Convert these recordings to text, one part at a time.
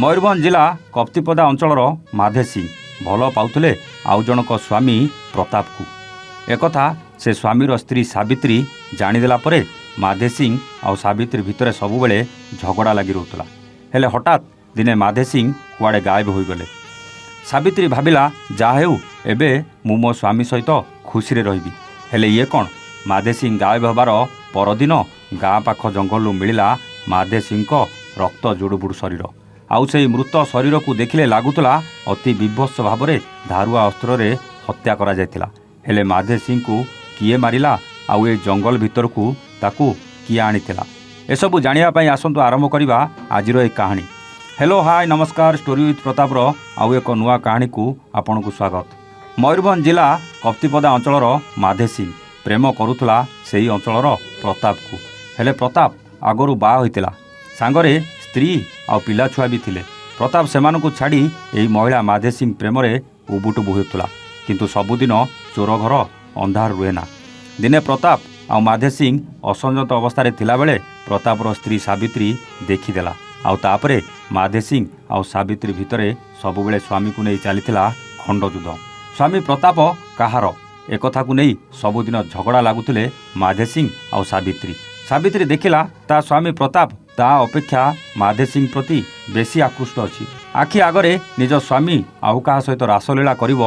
ମୟୂରଭଞ୍ଜ ଜିଲ୍ଲା କପ୍ତିପଦା ଅଞ୍ଚଳର ମାଧେ ସିଂ ଭଲ ପାଉଥିଲେ ଆଉ ଜଣକ ସ୍ୱାମୀ ପ୍ରତାପକୁ। ଏକଥା ସେ ସ୍ୱାମୀର ସ୍ତ୍ରୀ ସାବିତ୍ରୀ ଜାଣିଦେଲା ପରେ ମାଧେ ସିଂ ଆଉ ସାବିତ୍ରୀ ଭିତରେ ସବୁବେଳେ ଝଗଡ଼ା ଲାଗି ରହୁଥିଲା। ହେଲେ ହଠାତ୍ ଦିନେ ମାଧେ ସିଂ କୁଆଡ଼େ ଗାୟବ ହୋଇଗଲେ। ସାବିତ୍ରୀ ଭାବିଲା ଯାହା ହେଉ ଏବେ ମୁଁ ମୋ ସ୍ୱାମୀ ସହିତ ଖୁସିରେ ରହିବି। ହେଲେ ଇଏ କ'ଣ, ମାଧେ ସିଂ ଗାୟବ ହେବାର ପରଦିନ ଗାଁ ପାଖ ଜଙ୍ଗଲରୁ ମିଳିଲା ମାଧେ ସିଂଙ୍କ ରକ୍ତ ଜୁଡ଼ୁବୁଡ଼ୁ ଶରୀର। ଆଉ ସେହି ମୃତ ଶରୀରକୁ ଦେଖିଲେ ଲାଗୁଥିଲା ଅତି ବିଭତ୍ସ ଭାବରେ ଧାରୁଆ ଅସ୍ତ୍ରରେ ହତ୍ୟା କରାଯାଇଥିଲା। ହେଲେ ମାଧେ ସିଂକୁ କିଏ ମାରିଲା ଆଉ ଏ ଜଙ୍ଗଲ ଭିତରକୁ ତାକୁ କିଏ ଆଣିଥିଲା, ଏସବୁ ଜାଣିବା ପାଇଁ ଆସନ୍ତୁ ଆରମ୍ଭ କରିବା ଆଜିର ଏ କାହାଣୀ। ହ୍ୟାଲୋ ହାଏ ନମସ୍କାର, ଷ୍ଟୋରି ୱିଥ୍ ପ୍ରତାପର ଆଉ ଏକ ନୂଆ କାହାଣୀକୁ ଆପଣଙ୍କୁ ସ୍ୱାଗତ। ମୟୂରଭଞ୍ଜ ଜିଲ୍ଲା କପ୍ତିପଦା ଅଞ୍ଚଳର ମାଧେ ସିଂ ପ୍ରେମ କରୁଥିଲା ସେହି ଅଞ୍ଚଳର ପ୍ରତାପକୁ। ହେଲେ ପ୍ରତାପ ଆଗରୁ ବାହା ହୋଇଥିଲା, ସାଙ୍ଗରେ ସ୍ତ୍ରୀ ଆଉ ପିଲାଛୁଆ ବି ଥିଲେ। ପ୍ରତାପ ସେମାନଙ୍କୁ ଛାଡ଼ି ଏହି ମହିଳା ମାଧେ ସିଂ ପ୍ରେମରେ ଉବୁଟୁବୁ ହେଉଥିଲା। କିନ୍ତୁ ସବୁଦିନ ଚୋର ଘର ଅନ୍ଧାର ରୁହେ ନା। ଦିନେ ପ୍ରତାପ ଆଉ ମାଧେ ସିଂ ଅସଂଯତ ଅବସ୍ଥାରେ ଥିଲାବେଳେ ପ୍ରତାପର ସ୍ତ୍ରୀ ସାବିତ୍ରୀ ଦେଖିଦେଲା। ଆଉ ତାପରେ ମାଧେ ସିଂ ଆଉ ସାବିତ୍ରୀ ଭିତରେ ସବୁବେଳେ ସ୍ୱାମୀକୁ ନେଇ ଚାଲିଥିଲା ଖଣ୍ଡଯୁଦ୍ଧ। ସ୍ୱାମୀ ପ୍ରତାପ କାହାର, ଏକଥାକୁ ନେଇ ସବୁଦିନ ଝଗଡ଼ା ଲାଗୁଥିଲେ ମାଧେ ସିଂ ଆଉ ସାବିତ୍ରୀ। ସାବିତ୍ରୀ ଦେଖିଲା ତା ସ୍ୱାମୀ ପ୍ରତାପ ତା ଅପେକ୍ଷା ମାଧେ ସିଂ ପ୍ରତି ବେଶୀ ଆକୃଷ୍ଟ ଅଛି। ଆଖି ଆଗରେ ନିଜ ସ୍ୱାମୀ ଆଉ କାହା ସହିତ ରାସଲୀଳା କରିବ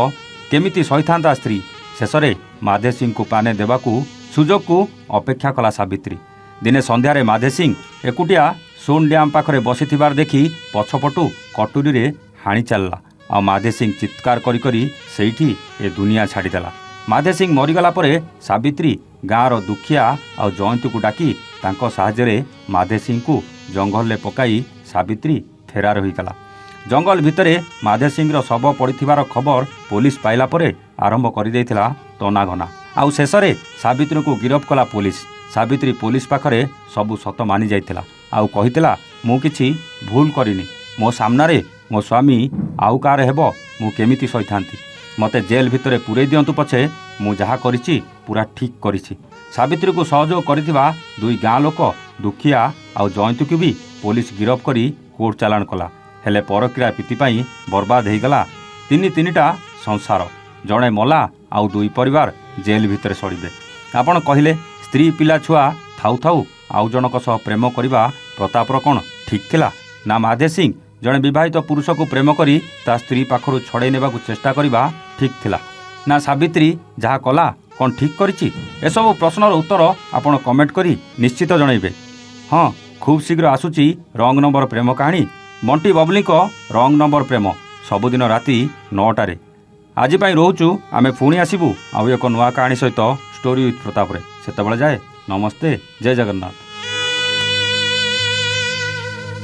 କେମିତି ସହିଥାନ୍ତା ସ୍ତ୍ରୀ। ଶେଷରେ ମାଧେ ସିଂକୁ ପାନେ ଦେବାକୁ ସୁଯୋଗକୁ ଅପେକ୍ଷା କଲା ସାବିତ୍ରୀ। ଦିନେ ସନ୍ଧ୍ୟାରେ ମାଧେ ସିଂ ଏକୁଟିଆ ସୋନ୍ ଡ୍ୟାମ୍ ପାଖରେ ବସିଥିବାର ଦେଖି ପଛପଟୁ କଟୁରୀରେ ହାଣି ଚାଲିଲା। ଆଉ ମାଧେ ସିଂ ଚିତ୍କାର କରି କରି ସେଇଠି ଏ ଦୁନିଆ ଛାଡ଼ିଦେଲା। ମାଧେ ସିଂ ମରିଗଲା ପରେ ସାବିତ୍ରୀ ଗାଁର ଦୁଃଖିଆ ଆଉ ଜୟନ୍ତକୁ ଡାକି ତାଙ୍କ ସାହାଯ୍ୟରେ ମାଧେ ସିଂକୁ ଜଙ୍ଗଲରେ ପକାଇ ସାବିତ୍ରୀ ଫେରାର ହୋଇଗଲା। ଜଙ୍ଗଲ ଭିତରେ ମାଧେ ସିଂର ଶବ ପଡ଼ିଥିବାର ଖବର ପୋଲିସ ପାଇଲା ପରେ ଆରମ୍ଭ କରିଦେଇଥିଲା ତନାଘନା। ଆଉ ଶେଷରେ ସାବିତ୍ରୀଙ୍କୁ ଗିରଫ କଲା ପୋଲିସ। ସାବିତ୍ରୀ ପୋଲିସ ପାଖରେ ସବୁ ସତ ମାନି ଯାଇଥିଲା ଆଉ କହିଥିଲା ମୁଁ କିଛି ଭୁଲ କରିନି। ମୋ ସାମ୍ନାରେ ମୋ ସ୍ୱାମୀ ଆଉ କାହାର ହେବ ମୁଁ କେମିତି ସହିଥାନ୍ତି। ମୋତେ ଜେଲ୍ ଭିତରେ ପୂରେଇ ଦିଅନ୍ତୁ ପଛେ, ମୁଁ ଯାହା କରିଛି ପୁରା ଠିକ୍ କରିଛି। ସାବିତ୍ରୀକୁ ସହଯୋଗ କରିଥିବା ଦୁଇ ଗାଁ ଲୋକ ଦୁଃଖିଆ ଆଉ ଜୟନ୍ତକୁ ବି ପୋଲିସ ଗିରଫ କରି କୋର୍ଟ ଚାଲାଣ କଲା। ହେଲେ ପରକ୍ରିୟା ପ୍ରୀତି ପାଇଁ ବର୍ବାଦ ହୋଇଗଲା ତିନିଟା ସଂସାର। ଜଣେ ମଲା ଆଉ ଦୁଇ ପରିବାର ଜେଲ୍ ଭିତରେ ସଡ଼ିବେ। ଆପଣ କହିଲେ ସ୍ତ୍ରୀ ପିଲା ଛୁଆ ଥାଉ ଥାଉ ଆଉ ଜଣକ ସହ ପ୍ରେମ କରିବା ପ୍ରତାପର କ'ଣ ଠିକ୍ ଥିଲା? ନା ମାଧେ ସିଂ ଜଣେ ବିବାହିତ ପୁରୁଷକୁ ପ୍ରେମ କରି ତା ସ୍ତ୍ରୀ ପାଖରୁ ଛଡ଼େଇ ନେବାକୁ ଚେଷ୍ଟା କରିବା ଠିକ୍ ଥିଲା? ନା ସାବିତ୍ରୀ ଯାହା କଲା କ'ଣ ଠିକ୍ କରିଛି? ଏସବୁ ପ୍ରଶ୍ନର ଉତ୍ତର ଆପଣ କମେଣ୍ଟ କରି ନିଶ୍ଚିତ ଜଣାଇବେ। ହଁ, ଖୁବ୍ ଶୀଘ୍ର ଆସୁଛି ରଙ୍ଗ ନମ୍ବର ପ୍ରେମ କାହାଣୀ, ବଣ୍ଟି ବବଲିଙ୍କ ରଙ୍ଗ ନମ୍ବର ପ୍ରେମ, ସବୁଦିନ ରାତି 9ଟାରେ। ଆଜି ପାଇଁ ରହୁଛୁ, ଆମେ ପୁଣି ଆସିବୁ ଆଉ ଏକ ନୂଆ କାହାଣୀ ସହିତ ଷ୍ଟୋରି ୱିଥ୍ ପ୍ରତାପରେ। ସେତେବେଳେ ଯାଏ ନମସ୍ତେ, ଜୟ ଜଗନ୍ନାଥ।